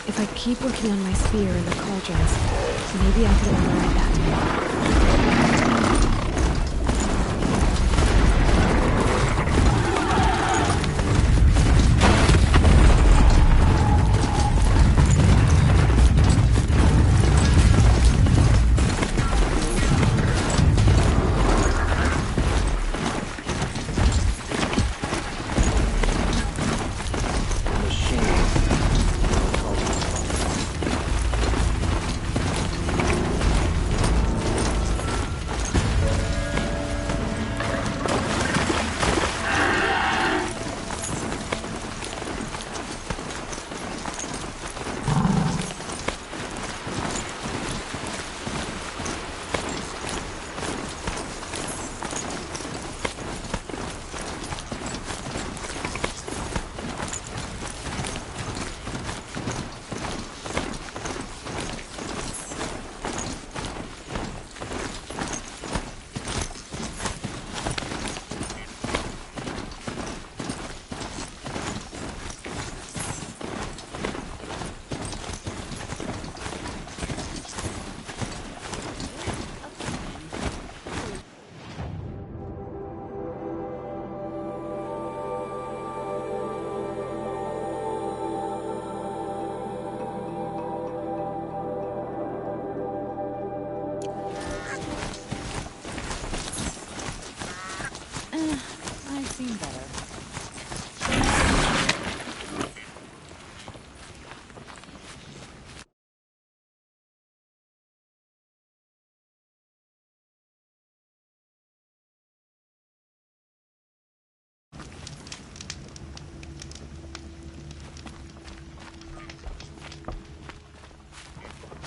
If I keep working on my spear and the cauldrons, maybe I can override that.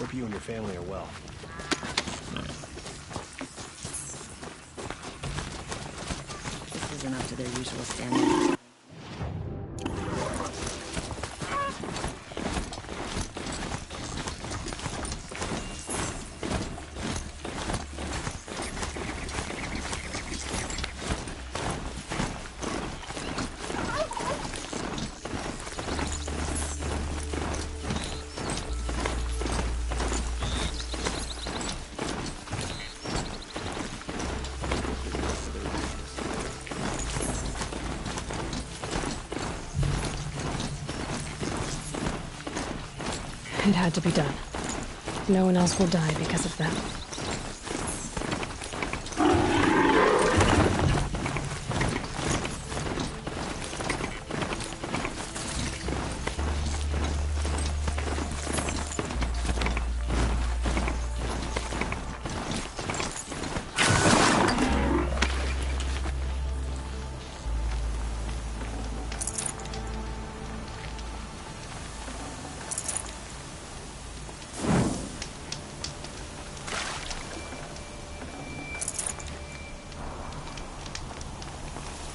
Hope you and your family are well. This isn't up to their usual standards. It had to be done. No one else will die because of that.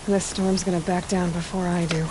This storm's gonna back down before I do.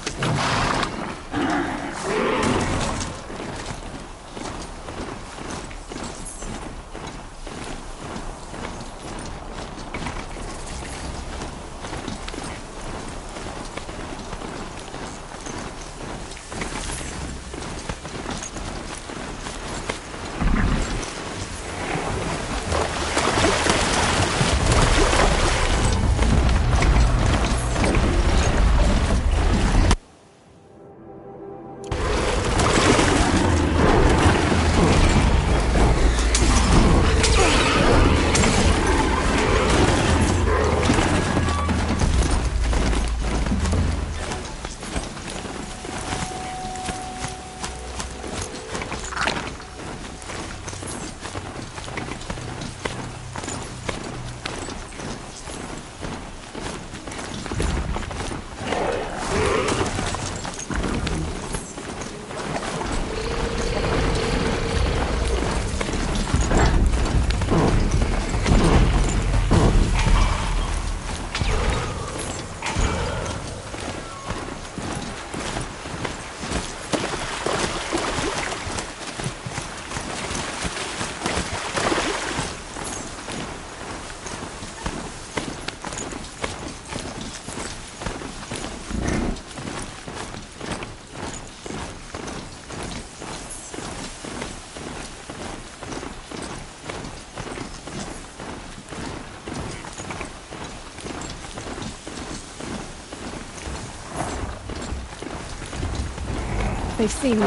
They've seen me.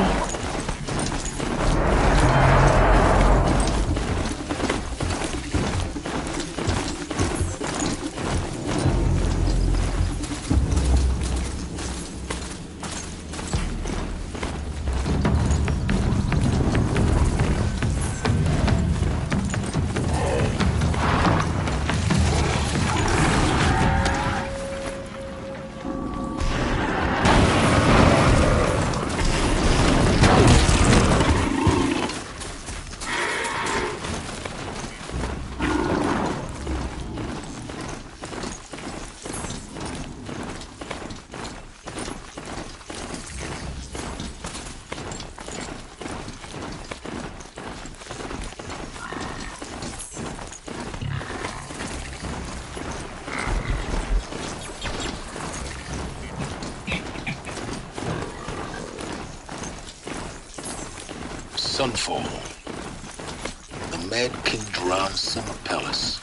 Sunfall. The Mad King Duran's summer palace.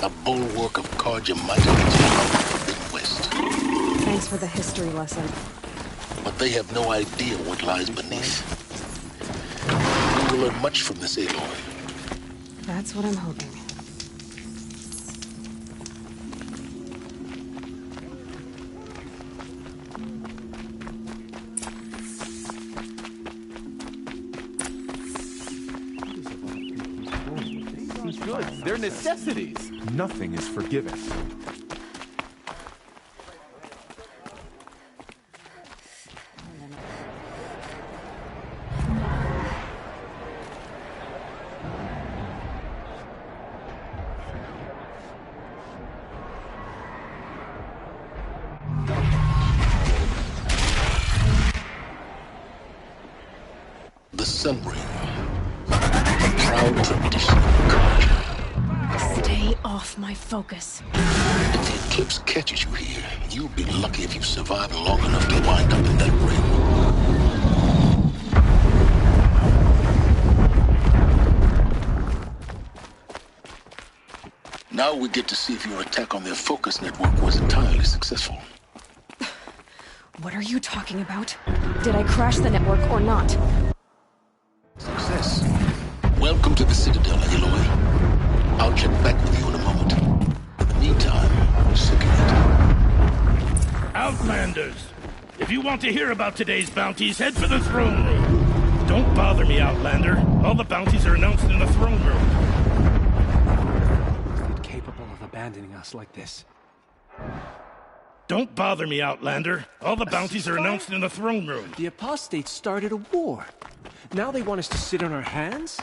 A bulwark of Karja might have the Forbidden West. Thanks for the history lesson. But they have no idea what lies beneath. We will learn much from this Aloy. That's what I'm hoping. Goods, they're necessities. Nothing is forgiven. The Sun Ring. A proud tradition of Karja. Stay off my focus. If the eclipse catches you here, you'll be lucky if you survive long enough to wind up in that ring. Now we get to see if your attack on their focus network was entirely successful. What are you talking about? Did I crash the network or not? Outlanders! If you want to hear about today's bounties, head for the throne room. Don't bother me, Outlander. All the bounties are announced in the throne room. Is it capable of abandoning us like this? Don't bother me, Outlander. All the bounties are announced in the throne room. The apostates started a war. Now they want us to sit on our hands?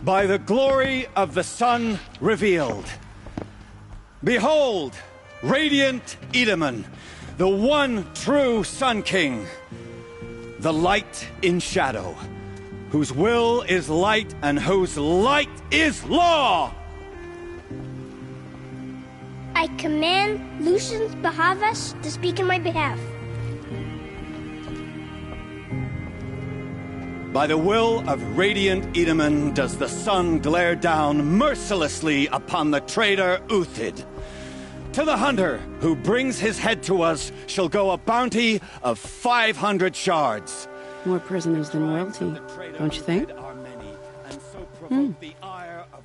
By the glory of the sun revealed. Behold, radiant Edaman, the one true Sun King, the light in shadow, whose will is light and whose light is law! I command Lucius Bahavas to speak in my behalf. By the will of radiant Edaman does the sun glare down mercilessly upon the traitor Uthid. To the hunter who brings his head to us shall go a bounty of 500 shards. More prisoners than royalty, don't you think?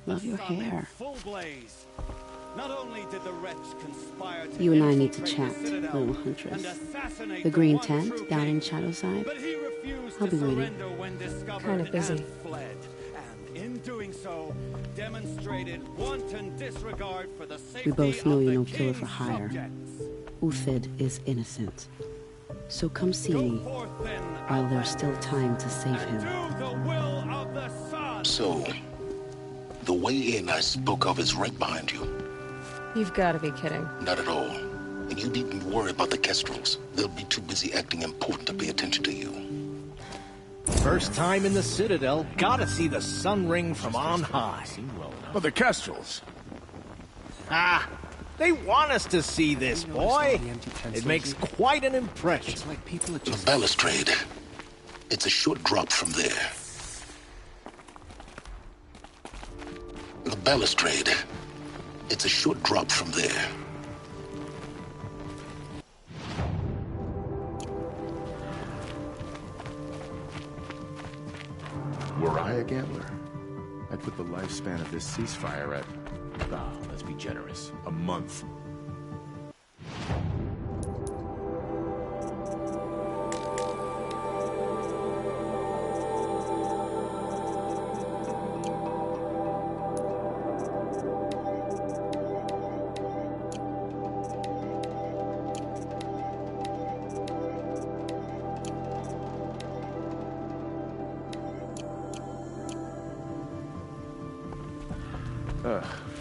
Love your hair. Not only did the wretch conspire to You and I need to chat, little huntress. The green tent down in Shadowside. I'll be waiting. Kind of busy. And in doing so, demonstrated wanton disregard for the safety We both know of you're the no killer for king's hire. subjects. Uthid is innocent. So come see me Forth then, while there's still time to save him. do the will of the sun. So, the way in I spoke of is right behind you. You've got to be kidding. Not at all. And you needn't worry about the Kestrels. They'll be too busy acting important to pay attention to you. First time in the Citadel, gotta see the sun ring from on high. But the Kestrels. Ah, they want us to see this, boy. all the empty tents It makes lately? quite an impression. It's like people are The just... balustrade. It's a short drop from there. The balustrade. It's a short drop from there. Were I a gambler, I'd put the lifespan of this ceasefire at, let's be generous, a month.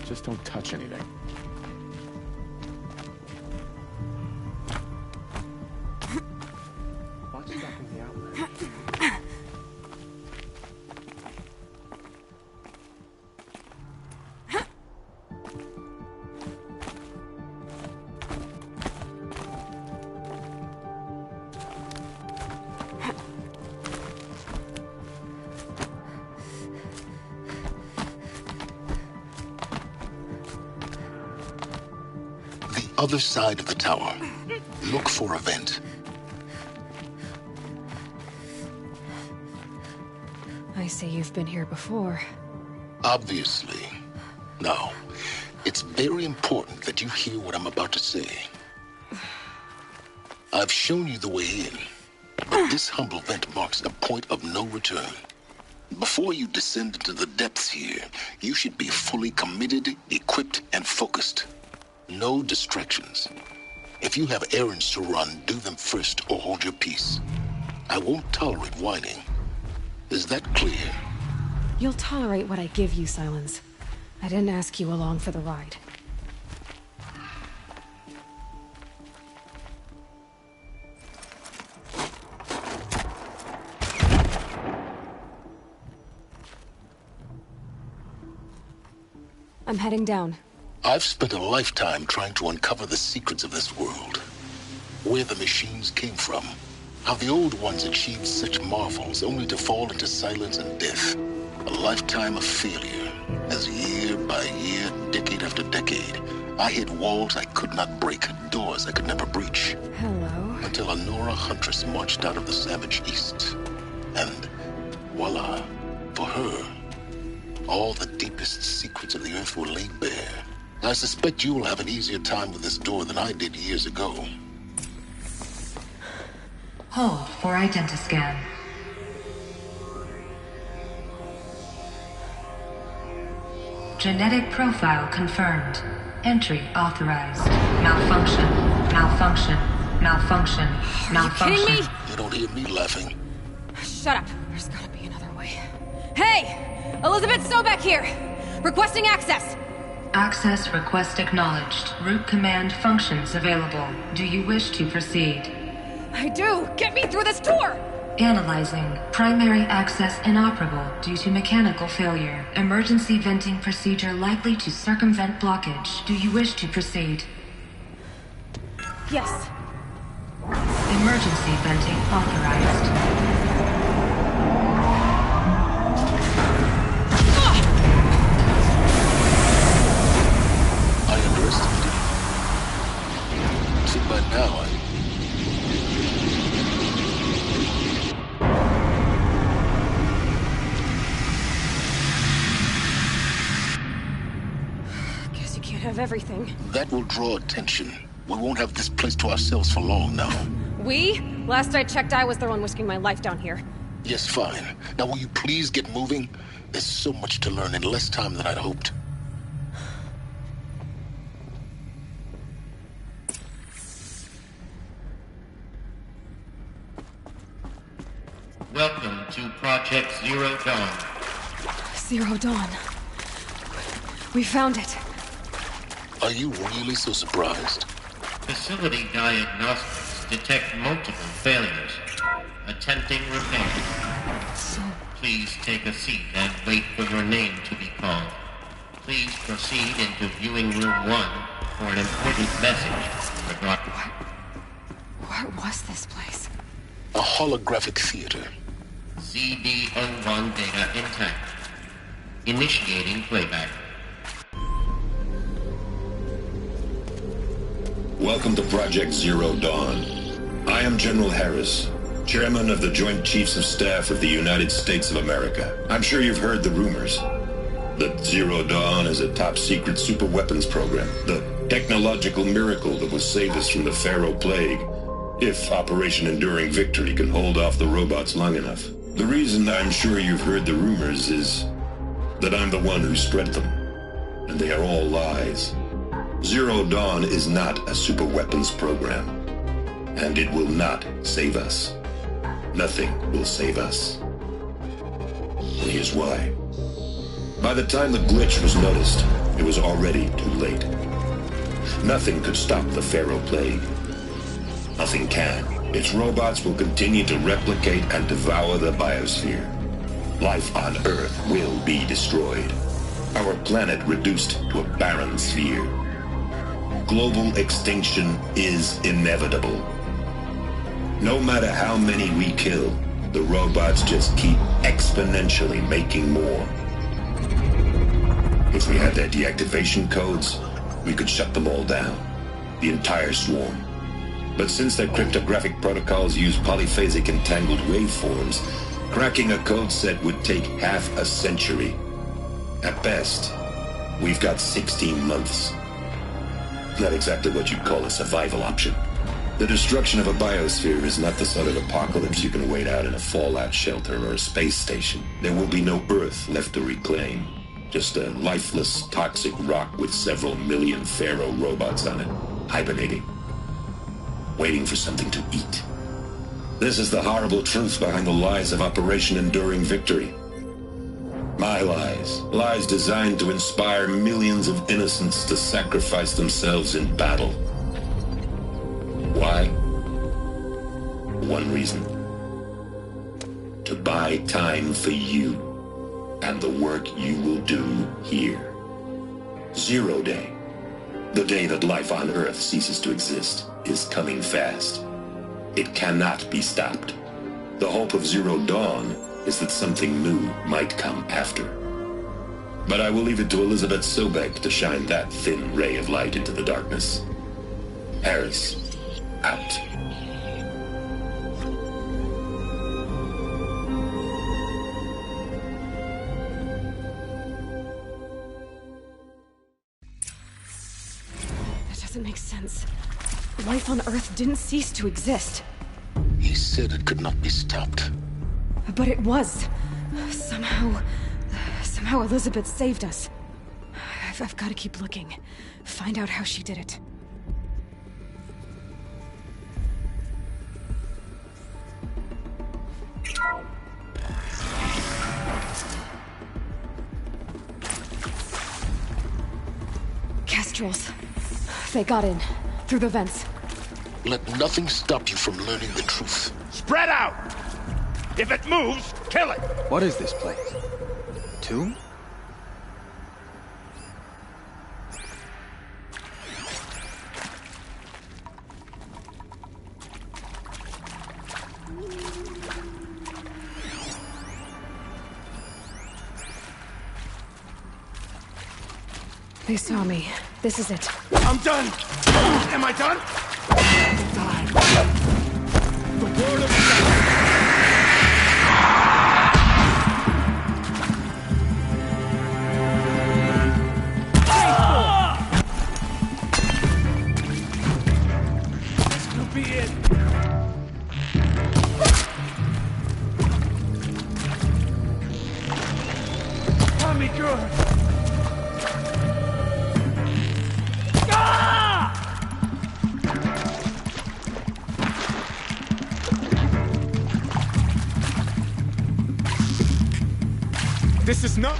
Just don't touch anything. What's stopping the outlet? Other side of the tower. Look for a vent. I see you've been here before. Obviously. Now, it's very important that you hear what I'm about to say. I've shown you the way in, but this humble vent marks a point of no return. Before you descend into the depths here, you should be fully committed, equipped, and focused. No distractions. If you have errands to run, do them first or hold your peace. I won't tolerate whining. Is that clear? You'll tolerate what I give you, Silence. I didn't ask you along for the ride. I'm heading down. I've spent a lifetime trying to uncover the secrets of this world. Where the machines came from. How the old ones achieved such marvels only to fall into silence and death. A lifetime of failure. As year by year, decade after decade, I hit walls I could not break, doors I could never breach. Hello. Until a Nora huntress marched out of the savage east. And voila, for her, all the deepest secrets of the earth were laid bare. I suspect you will have an easier time with this door than I did years ago. Hold for identiscan. Genetic profile confirmed. Entry authorized. Malfunction. Malfunction. Malfunction. Malfunction. Are you kidding me? You don't hear me laughing. Shut up. There's gotta be another way. Hey! Elizabeth Sobeck here! Requesting access! Access request acknowledged. Root command functions available. Do you wish to proceed? I do! Get me through this door! Analyzing. Primary access inoperable due to mechanical failure. Emergency venting procedure likely to circumvent blockage. Do you wish to proceed? Yes. Emergency venting authorized. I underestimated you. See, by now, Guess you can't have everything. that will draw attention. We won't have this place to ourselves for long now. We? Last I checked, I was the one risking my life down here. Yes, fine. Now will you please get moving? There's so much to learn in less time than I'd hoped. Welcome to Project Zero Dawn. Zero Dawn. We found it. Are you really so surprised? Facility diagnostics detect multiple failures. Attempting repair. Please take a seat and wait for your name to be called. Please proceed into viewing room 1 for an important message. What was this place? A holographic theater. CB01 data intact. Initiating playback. Welcome to Project Zero Dawn. I am General Harris, Chairman of the Joint Chiefs of Staff of the United States of America. I'm sure you've heard the rumors that Zero Dawn is a top-secret superweapons program, the technological miracle that will save us from the Pharaoh Plague, if Operation Enduring Victory can hold off the robots long enough. The reason I'm sure you've heard the rumors is that I'm the one who spread them, and they are all lies. Zero Dawn is not a superweapons program, and it will not save us. Nothing will save us. And here's why. By the time the glitch was noticed, it was already too late. Nothing could stop the Pharaoh Plague. Nothing can. Its robots will continue to replicate and devour the biosphere. Life on Earth will be destroyed. Our planet reduced to a barren sphere. Global extinction is inevitable. No matter how many we kill, the robots just keep exponentially making more. If we had their deactivation codes, we could shut them all down. The entire swarm. But since their cryptographic protocols use polyphasic entangled waveforms, cracking a code set would take half a century. At best, we've got 16 months. Not exactly what you'd call a survival option. The destruction of a biosphere is not the sort of apocalypse you can wait out in a fallout shelter or a space station. There will be no Earth left to reclaim. Just a lifeless, toxic rock with several million Pharaoh robots on it, hibernating, waiting for something to eat. This is the horrible truth behind the lies of Operation Enduring Victory. My lies. Lies designed to inspire millions of innocents to sacrifice themselves in battle. Why? One reason. To buy time for you and the work you will do here. Zero Day. The day that life on Earth ceases to exist is coming fast. It cannot be stopped. The hope of Zero Dawn is that something new might come after. But I will leave it to Elizabeth Sobek to shine that thin ray of light into the darkness. Harris, out. That doesn't make sense. Life on Earth didn't cease to exist. He said it could not be stopped. But it was. Somehow Elizabeth saved us. I've got to keep looking. Find out how she did it. Kestrels. They got in. Through the vents. Let nothing stop you from learning the truth. Spread out! If it moves, kill it! What is this place? Tomb? They saw me. This is it. I'm done! Am I done? The word of God! This will be it! Tommy good! This is not...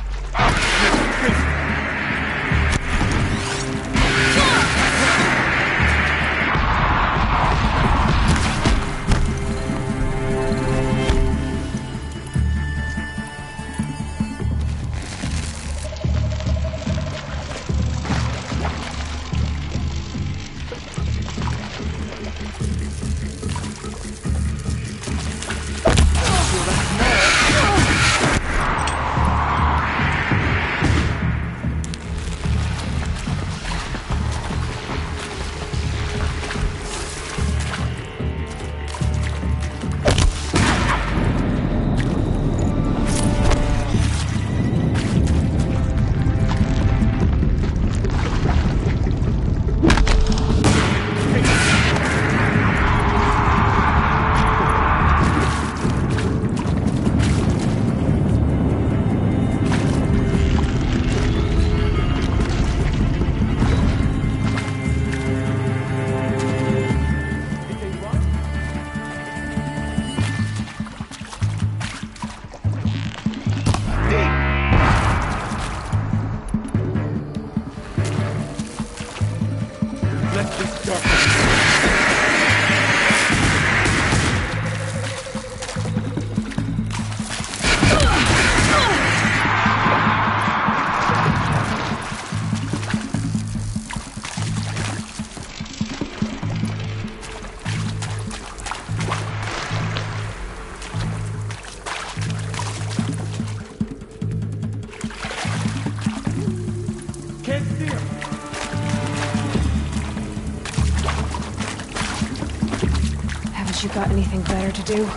Haven't you got anything better to do?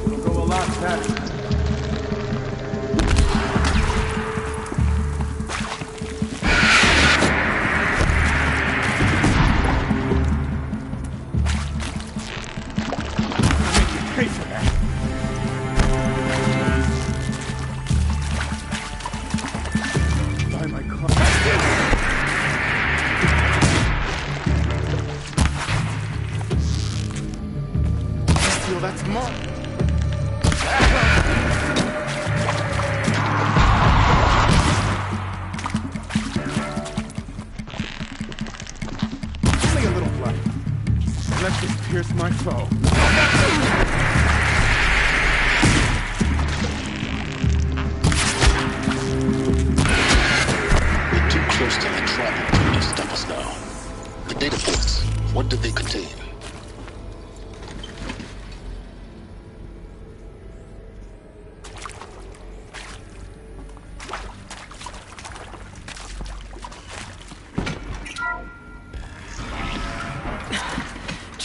It'll go a lot better.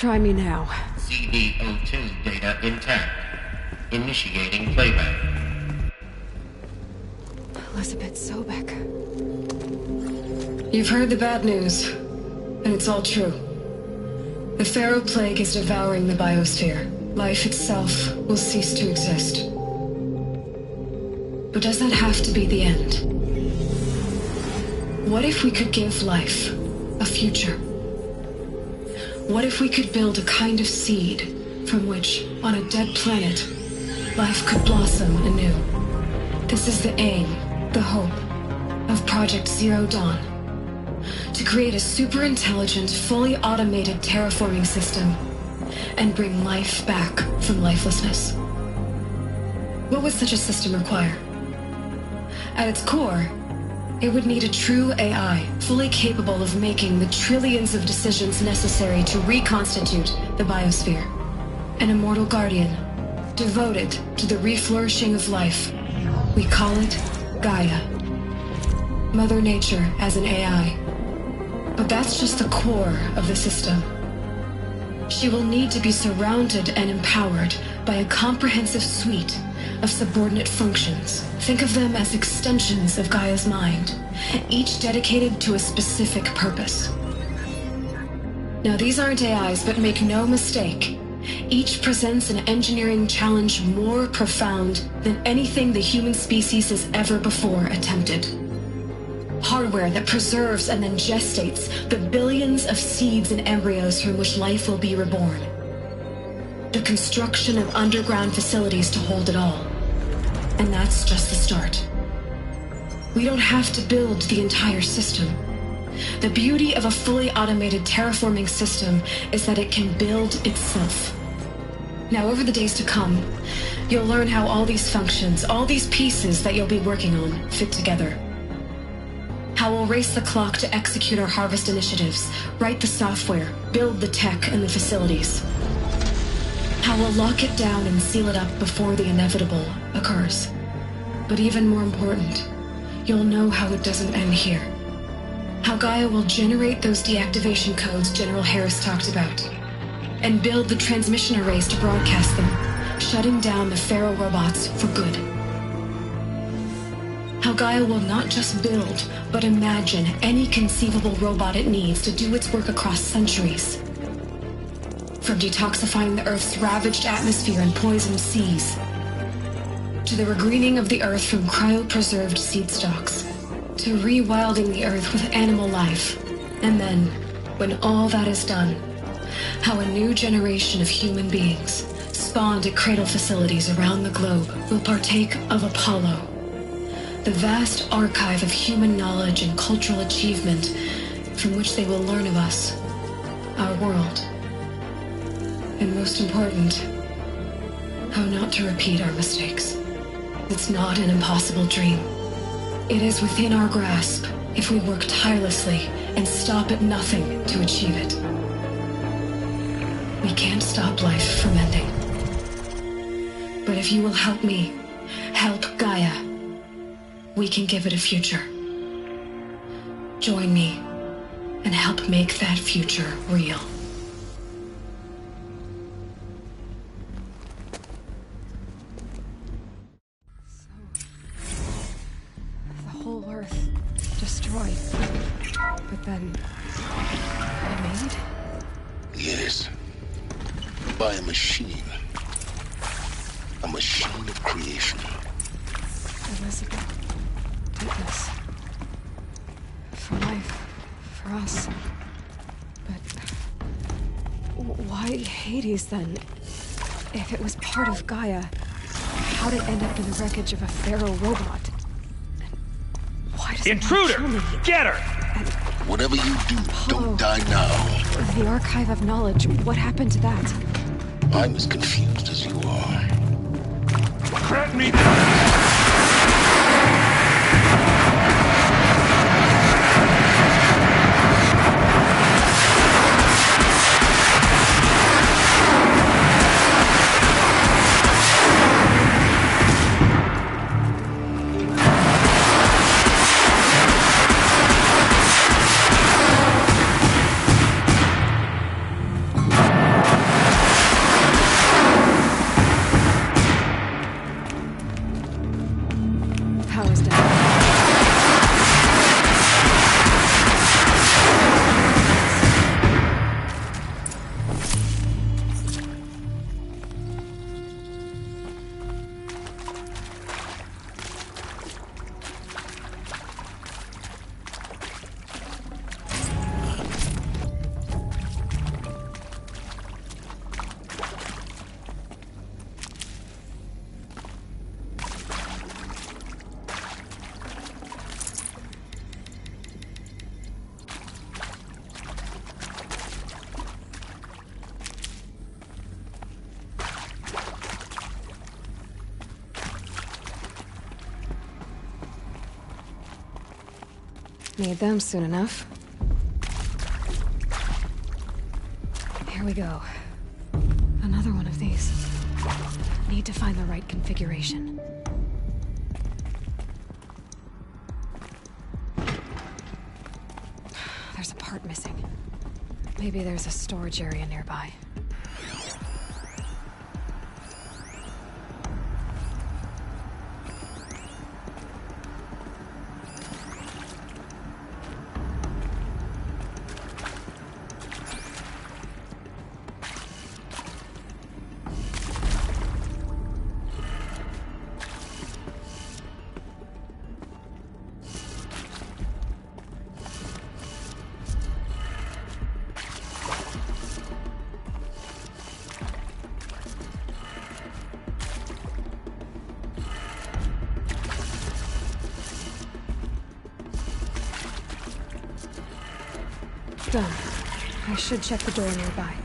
Try me now. CD02 data intact. Initiating playback. Elizabeth Sobek. You've heard the bad news, and it's all true. The Pharaoh Plague is devouring the biosphere. Life itself will cease to exist. But does that have to be the end? What if we could give life a future? What if we could build a kind of seed from which, on a dead planet, life could blossom anew? This is the aim, the hope, of Project Zero Dawn. To create a super-intelligent, fully automated terraforming system and bring life back from lifelessness. What would such a system require? At its core, it would need a true AI, fully capable of making the trillions of decisions necessary to reconstitute the biosphere. An immortal guardian, devoted to the reflourishing of life. We call it Gaia. Mother Nature as an AI. But that's just the core of the system. She will need to be surrounded and empowered by a comprehensive suite of subordinate functions. Think of them as extensions of Gaia's mind, each dedicated to a specific purpose. Now, these aren't AIs, but make no mistake, each presents an engineering challenge more profound than anything the human species has ever before attempted. Hardware that preserves and then gestates the billions of seeds and embryos from which life will be reborn. The construction of underground facilities to hold it all. And that's just the start. We don't have to build the entire system. The beauty of a fully automated terraforming system is that it can build itself. Now, over the days to come, you'll learn how all these functions, all these pieces that you'll be working on, fit together. How we'll race the clock to execute our harvest initiatives, write the software, build the tech and the facilities. How we'll lock it down and seal it up before the inevitable occurs. But even more important, you'll know how it doesn't end here. How Gaia will generate those deactivation codes General Harris talked about, and build the transmission arrays to broadcast them, shutting down the Pharaoh robots for good. How Gaia will not just build, but imagine any conceivable robot it needs to do its work across centuries. From detoxifying the Earth's ravaged atmosphere and poisoned seas, to the regreening of the Earth from cryopreserved seed stocks, to rewilding the Earth with animal life. And then, when all that is done, how a new generation of human beings, spawned at cradle facilities around the globe, will partake of Apollo, the vast archive of human knowledge and cultural achievement from which they will learn of us, our world. And most important, how not to repeat our mistakes. It's not an impossible dream. It is within our grasp if we work tirelessly and stop at nothing to achieve it. We can't stop life from ending. But if you will help me, help Gaia, we can give it a future. Join me and help make that future real. The whole Earth destroyed. But then... remade? Yes. By a machine. A machine of creation. Elizabeth did this. For life. For us. But... why Hades, then? If it was part of Gaia, how'd it end up in the wreckage of a Pharaoh robot? And why does Intruder! Get her! Whatever you do, don't die now. The archive of knowledge, what happened to that? I'm as confused as you are. Grant me Need them soon enough. Here we go. Another one of these. Need to find the right configuration. There's a part missing. Maybe there's a storage area nearby. Done. I should check the door nearby.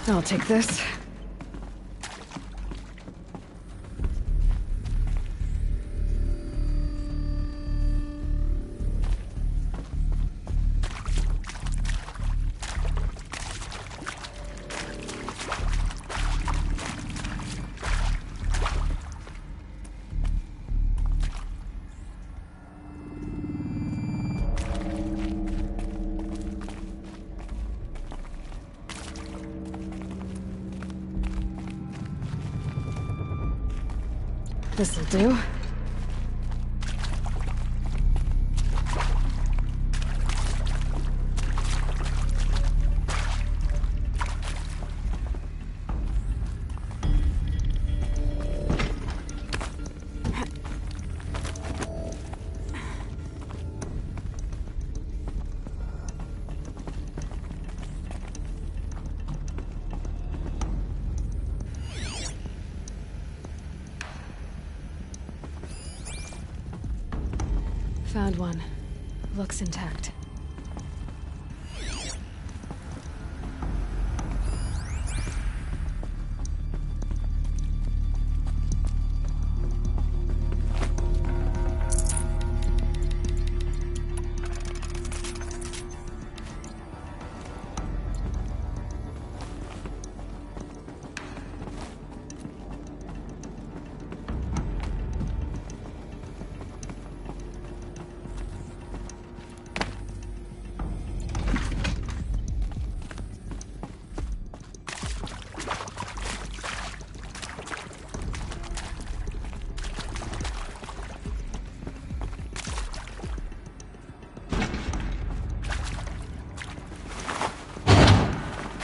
I'll take this. This'll do. Found one. Looks intact.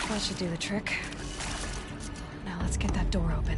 That should do the trick. Now let's get that door open.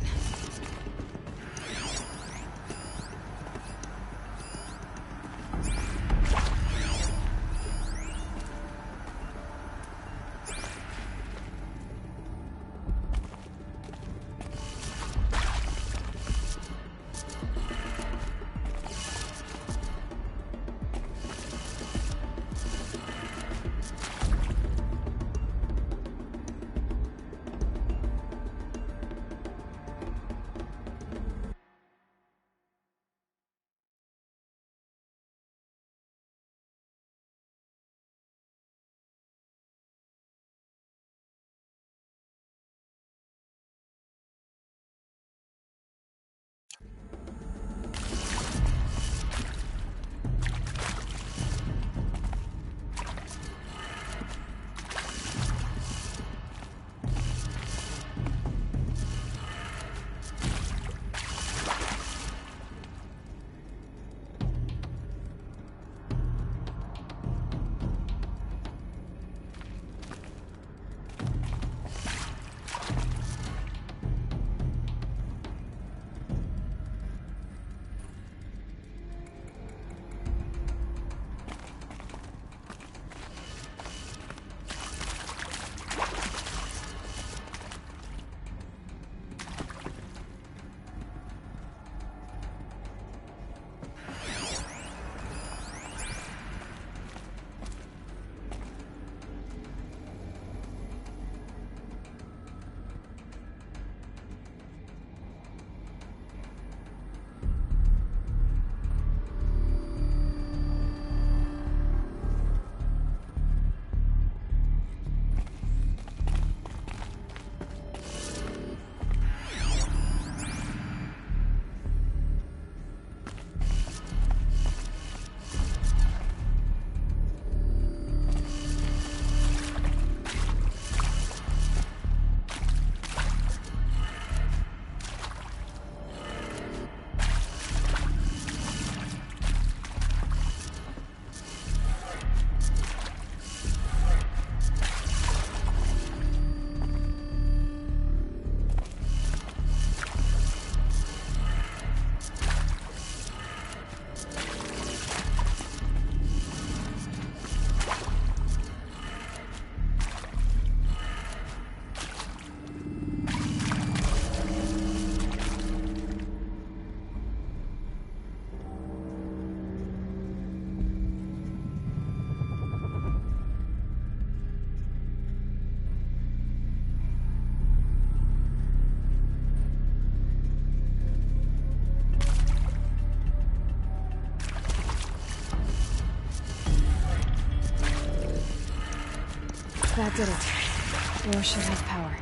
that did it. Door should have power.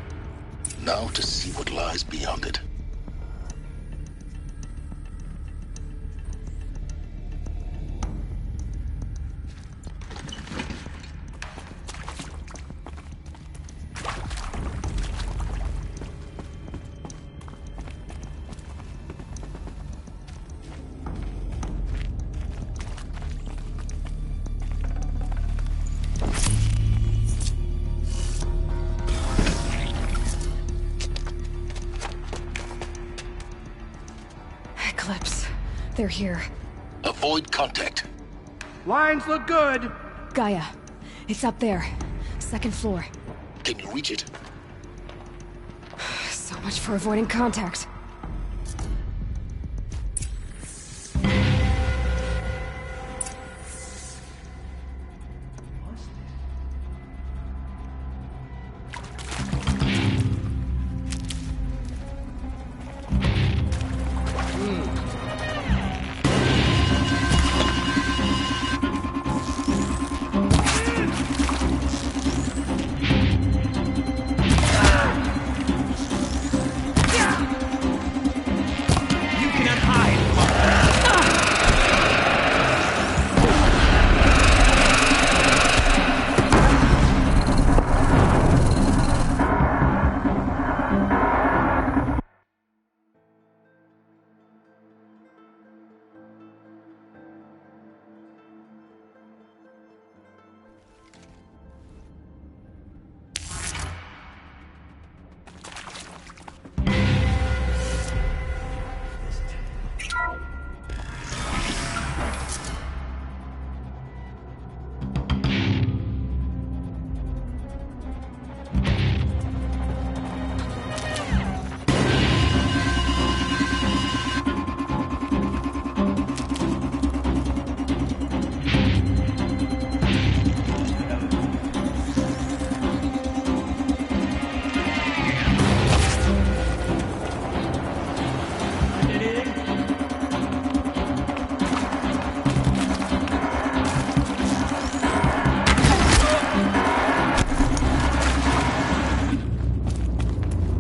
Now to see what lies beyond it. They're here. Avoid contact. Lines look good. Gaia. It's up there. Second floor. Can you reach it? So much for avoiding contact.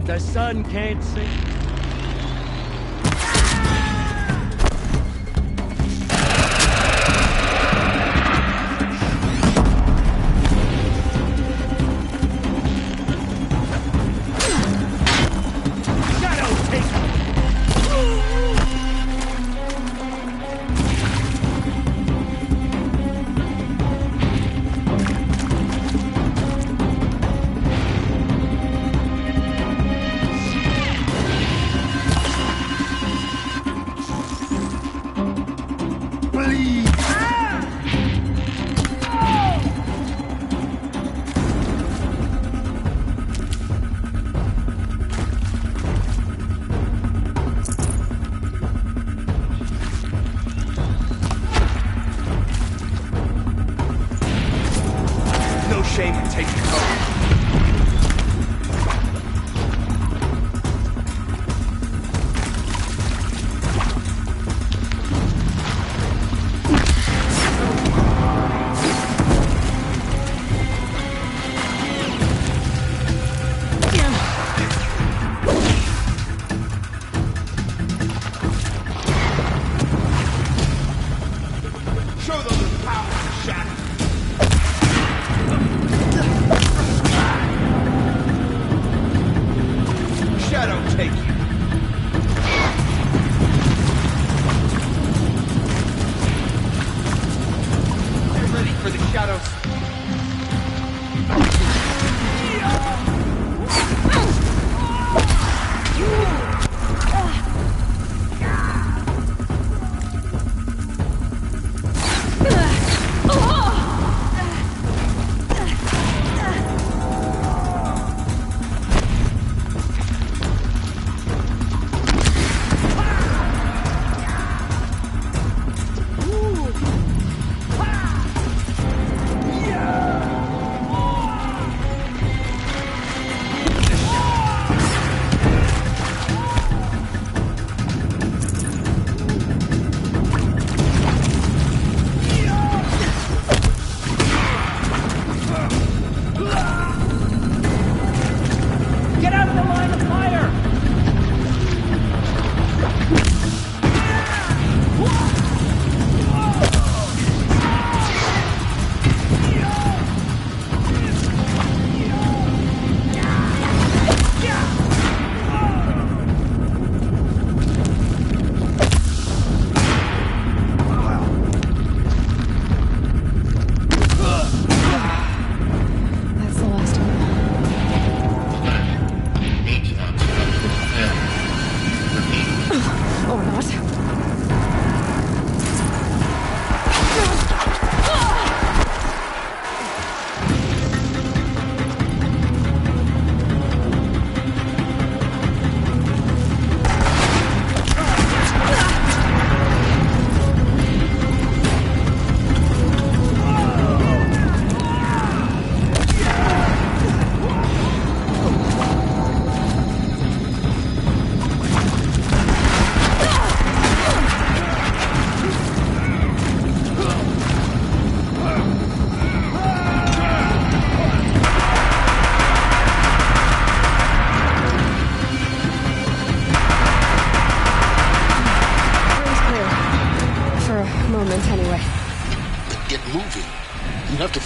The sun can't see. Shame in taking cover. Show them the power of the shadow. Shadow take you. Get ready for the shadows.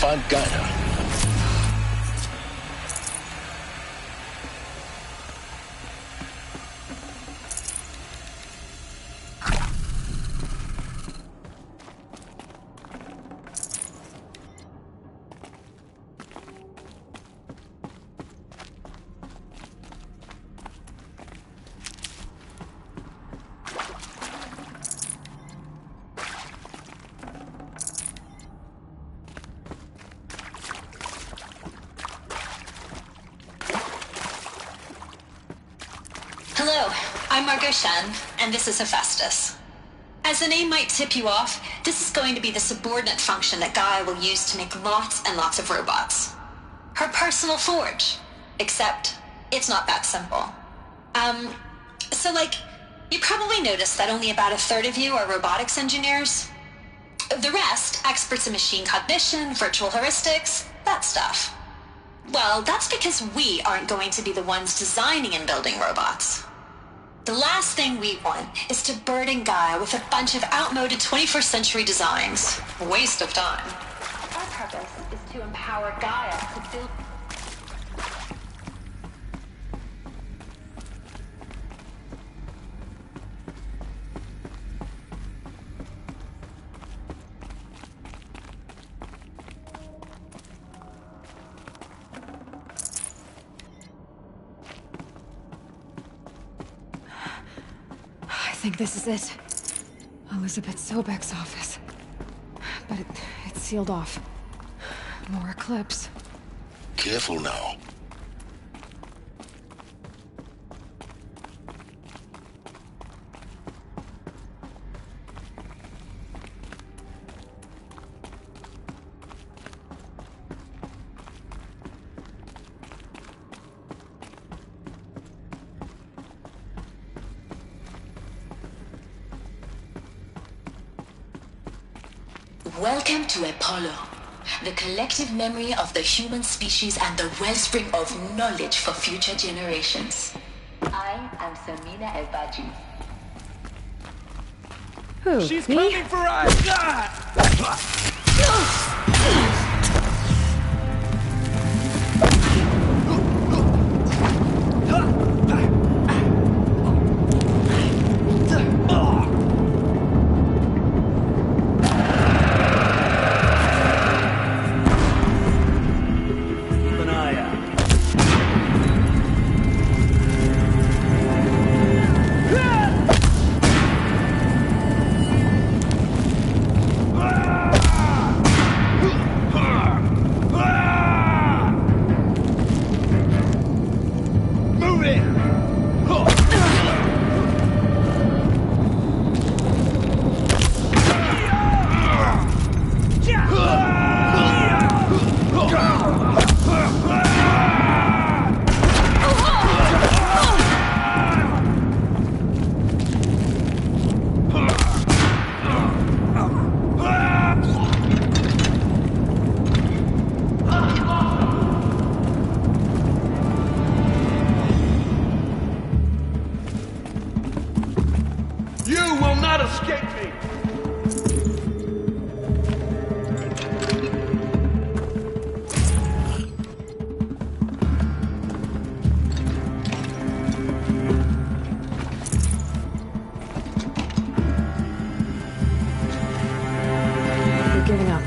find Gaia. Hello, I'm Margot Shen, and this is Hephaestus. As the name might tip you off, this is going to be the subordinate function that Gaia will use to make lots and lots of robots. Her personal forge. Except, it's not that simple. So you probably noticed that only about a third of you are robotics engineers. The rest, experts in machine cognition, virtual heuristics, that stuff. Well, that's because we aren't going to be the ones designing and building robots. The last thing we want is to burden Gaia with a bunch of outmoded 21st century designs. A waste of time. Our purpose is to empower Gaia to build... I think this is it. Elizabeth Sobek's office. But it's sealed off. More Eclipse. Careful now. Welcome to Apollo, the collective memory of the human species and the wellspring of knowledge for future generations. I am Samina El-Baji. Who? She's me? coming for us! Giving up.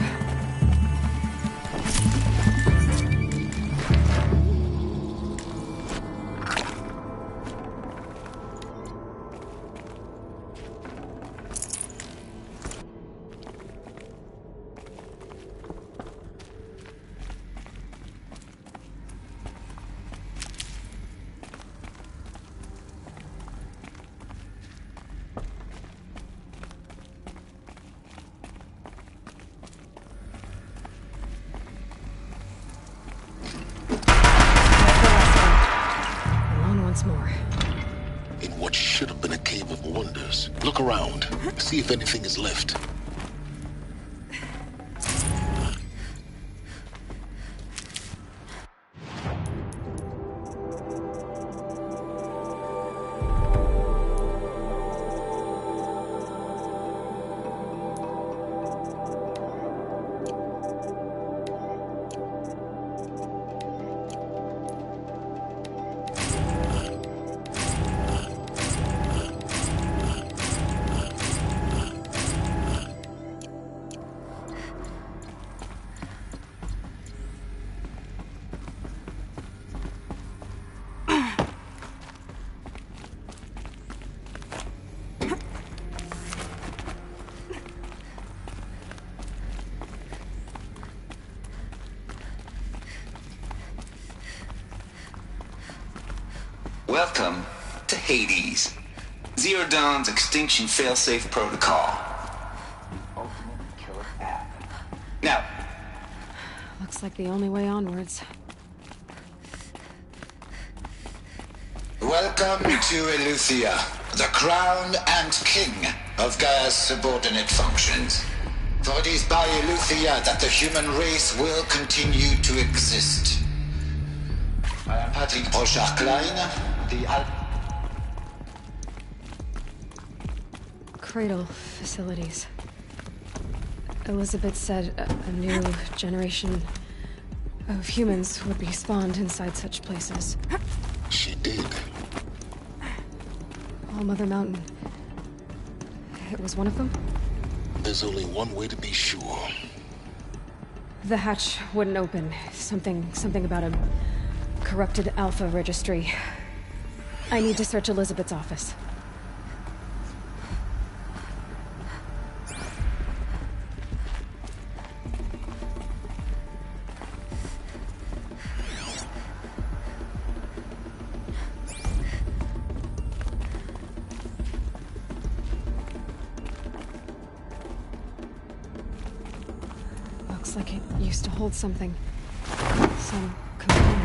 More. In what should have been a cave of wonders. Look around. See if anything is left. Welcome to Hades. Zero Dawn's extinction failsafe protocol. Ultimate killer app. Now, Looks like the only way onwards. Welcome to Eleuthia, the crown and king of Gaia's subordinate functions. For it is by Eleuthia that the human race will continue to exist. I am Patrick Brochard-Klein, the Cradle facilities. Elizabeth said a new generation of humans would be spawned inside such places. She did. All Mother Mountain. It was one of them? There's only one way to be sure. The hatch wouldn't open. Something about a corrupted Alpha registry. I need to search Elizabeth's office. Looks like it used to hold something. Some component.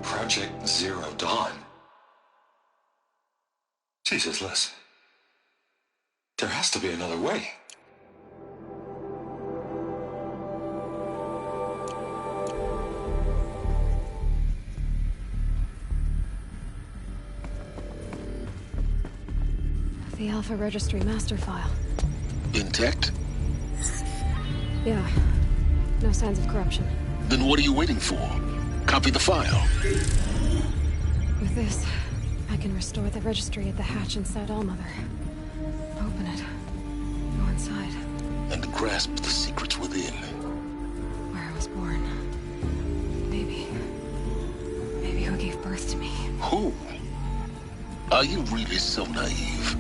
Project Zero Dawn. Jesus, Les. There has to be another way. The Alpha Registry master file. Intact? Yeah. No signs of corruption. Then what are you waiting for? Copy the file. With this, I can restore the registry at the hatch inside Allmother. Open it. Go inside. And grasp the secrets within. Where I was born. Maybe who gave birth to me. Who? Are you really so naive?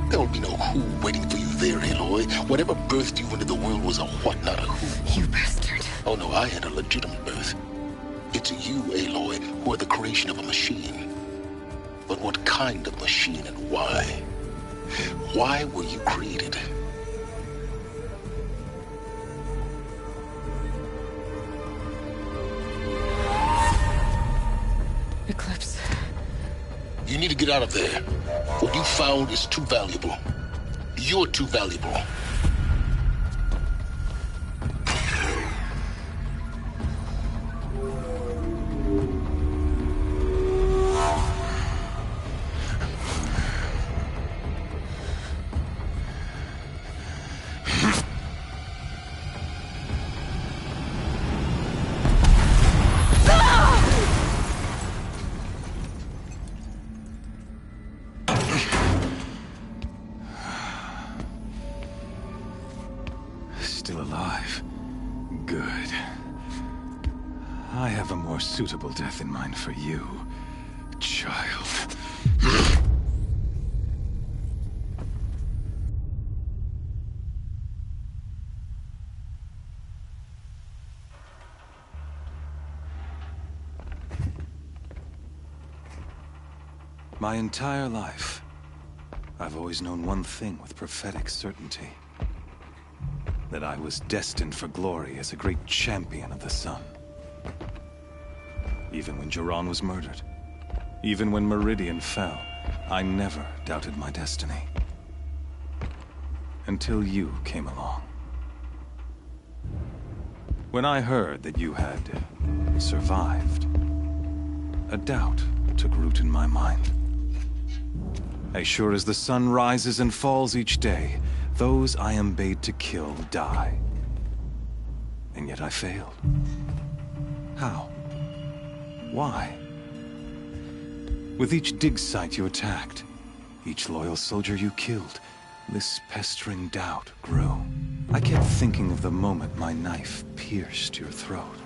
There will be no who waiting for you there, Aloy. Whatever birthed you into the world was a what, not a who. You bastard. Oh no, I had a legitimate birth. It's you, Aloy, who are the creation of a machine. But what kind of machine and why? Why were you created? Eclipse. You need to get out of there. What you found is too valuable. You're too valuable. Still alive. Good. I have a more suitable death in mind for you, child. My entire life, I've always known one thing with prophetic certainty. That I was destined for glory as a great champion of the sun. Even when Jiran was murdered, even when Meridian fell, I never doubted my destiny. Until you came along. When I heard that you had survived, a doubt took root in my mind. As sure as the sun rises and falls each day, those I am bade to kill die. And yet I failed. How? Why? With each dig site you attacked, each loyal soldier you killed, this pestering doubt grew. I kept thinking of the moment my knife pierced your throat.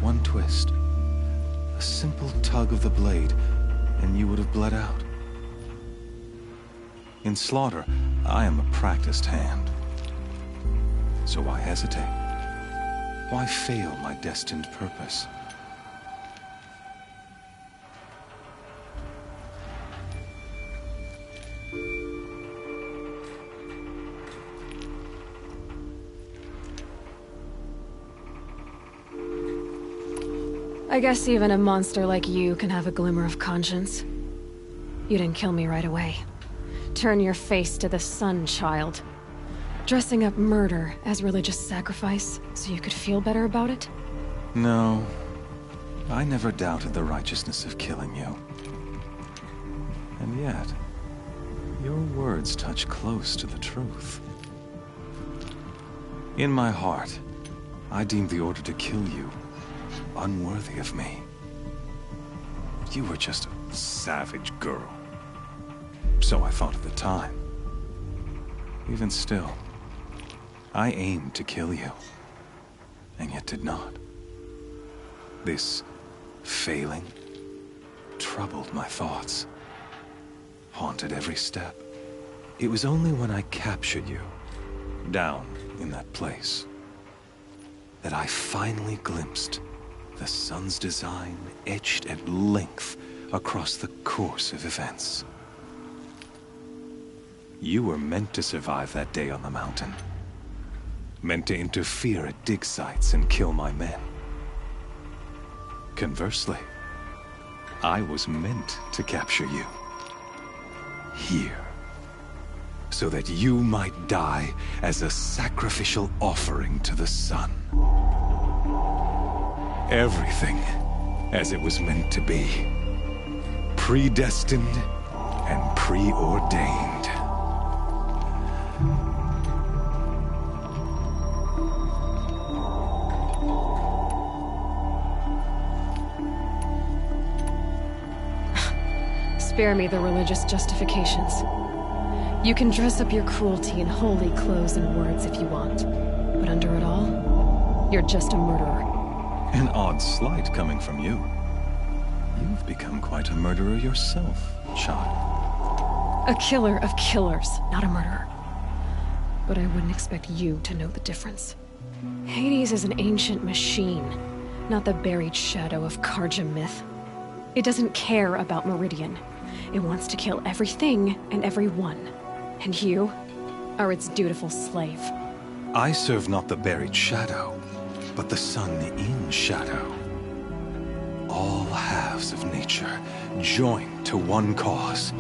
One twist, a simple tug of the blade, and you would have bled out. In slaughter, I am a practiced hand. So why hesitate? Why fail my destined purpose? I guess even a monster like you can have a glimmer of conscience. You didn't kill me right away. Turn your face to the sun, child. Dressing up murder as religious sacrifice so you could feel better about it? No. I never doubted the righteousness of killing you. And yet, your words touch close to the truth. In my heart, I deemed the order to kill you unworthy of me. You were just a savage girl. So I thought at the time. Even still, I aimed to kill you, and yet did not. This failing troubled my thoughts, haunted every step. It was only when I captured you, down in that place, that I finally glimpsed the sun's design etched at length across the course of events. You were meant to survive that day on the mountain. Meant to interfere at dig sites and kill my men. Conversely, I was meant to capture you. Here. So that you might die as a sacrificial offering to the sun. Everything as it was meant to be. Predestined and preordained. Spare me the religious justifications. You can dress up your cruelty in holy clothes and words if you want, but under it all, you're just a murderer. An odd slight coming from you. You've become quite a murderer yourself, child. A killer of killers, not a murderer. But I wouldn't expect you to know the difference. Hades is an ancient machine, not the buried shadow of Karja myth. It doesn't care about Meridian. It wants to kill everything and everyone. And you are its dutiful slave. I serve not the buried shadow, but the sun in shadow. All halves of nature joined to one cause.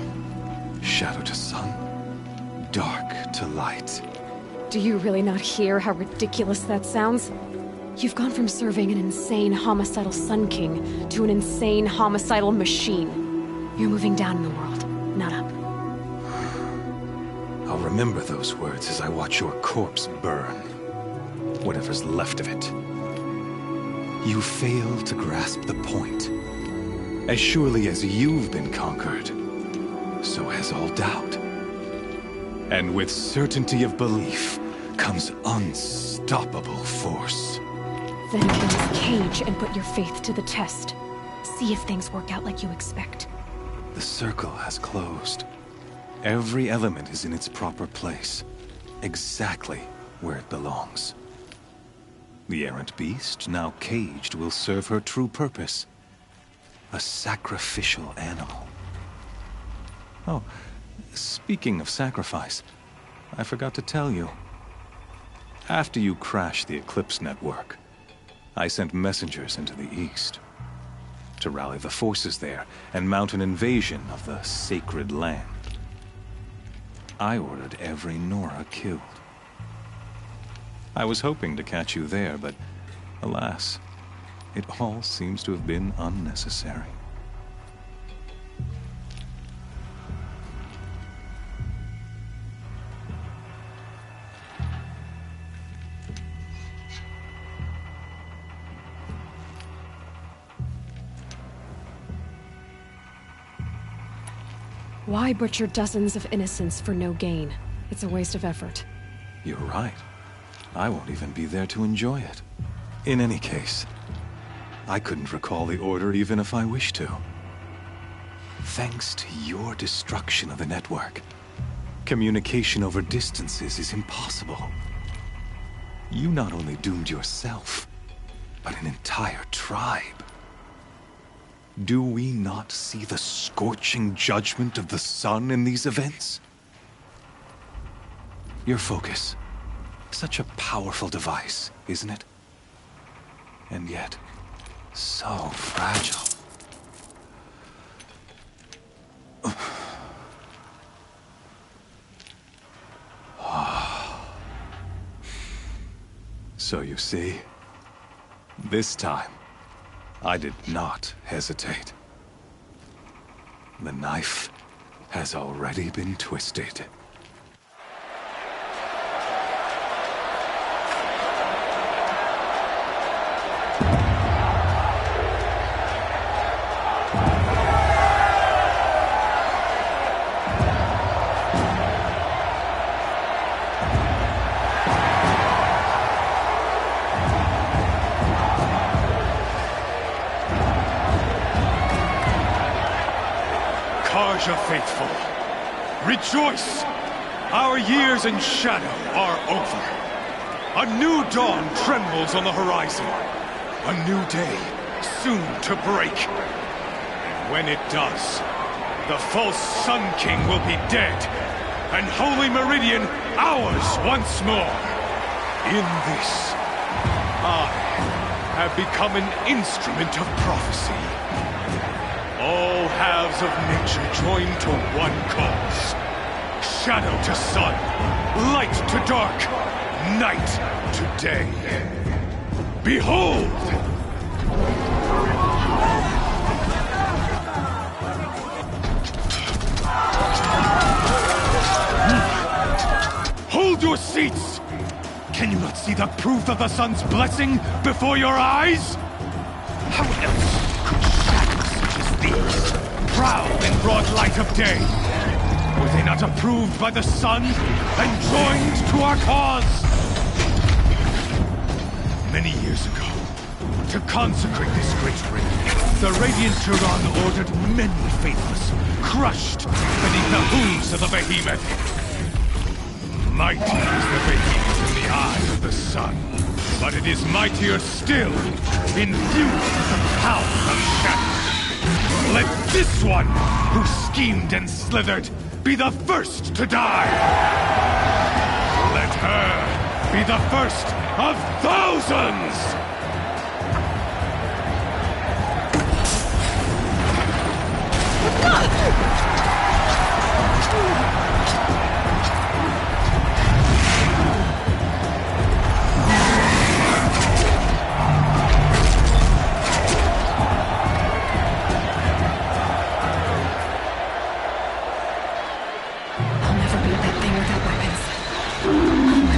Shadow to sun, dark to light. Do you really not hear how ridiculous that sounds? You've gone from serving an insane homicidal Sun King to an insane homicidal machine. You're moving down in the world, not up. I'll remember those words as I watch your corpse burn. Whatever's left of it. You fail to grasp the point. As surely as you've been conquered, so has all doubt. And with certainty of belief comes unstoppable force. Then get in this cage and put your faith to the test. See if things work out like you expect. The circle has closed. Every element is in its proper place. Exactly where it belongs. The errant beast, now caged, will serve her true purpose. A sacrificial animal. Oh, speaking of sacrifice, I forgot to tell you. After you crashed the Eclipse network, I sent messengers into the east to rally the forces there and mount an invasion of the sacred land. I ordered every Nora killed. I was hoping to catch you there, but alas, it all seems to have been unnecessary. Why butcher dozens of innocents for no gain? It's a waste of effort. You're right. I won't even be there to enjoy it. In any case, I couldn't recall the order even if I wished to. Thanks to your destruction of the network, communication over distances is impossible. You not only doomed yourself, but an entire tribe. Do we not see the scorching judgment of the sun in these events? Your focus. Such a powerful device, isn't it? And yet, so fragile. So you see, this time, I did not hesitate. The knife has already been twisted. Faithful, rejoice! Our years in shadow are over. A new dawn trembles on the horizon. A new day soon to break. And when it does, the false Sun King will be dead, and Holy Meridian ours once more. In this, I have become an instrument of prophecy. All halves of nature join to one cause. Shadow to sun, light to dark, night to day. Behold! Hold your seats! Can you not see the proof of the sun's blessing before your eyes? How else could shadows such as these prowl in broad light of day? Were they not approved by the sun and joined to our cause? Many years ago, to consecrate this great ring, the Radiant Turan ordered many faithless, crushed beneath the hooves of the behemoth. Mighty is the behemoth in the eye of the sun, but it is mightier still, infused with the power of shadow. Let this one, who schemed and slithered, be the first to die! Let her be the first of thousands!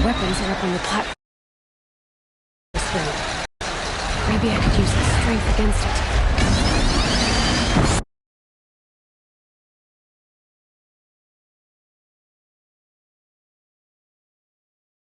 Weapons are up on the platform. Maybe I could use the strength against it.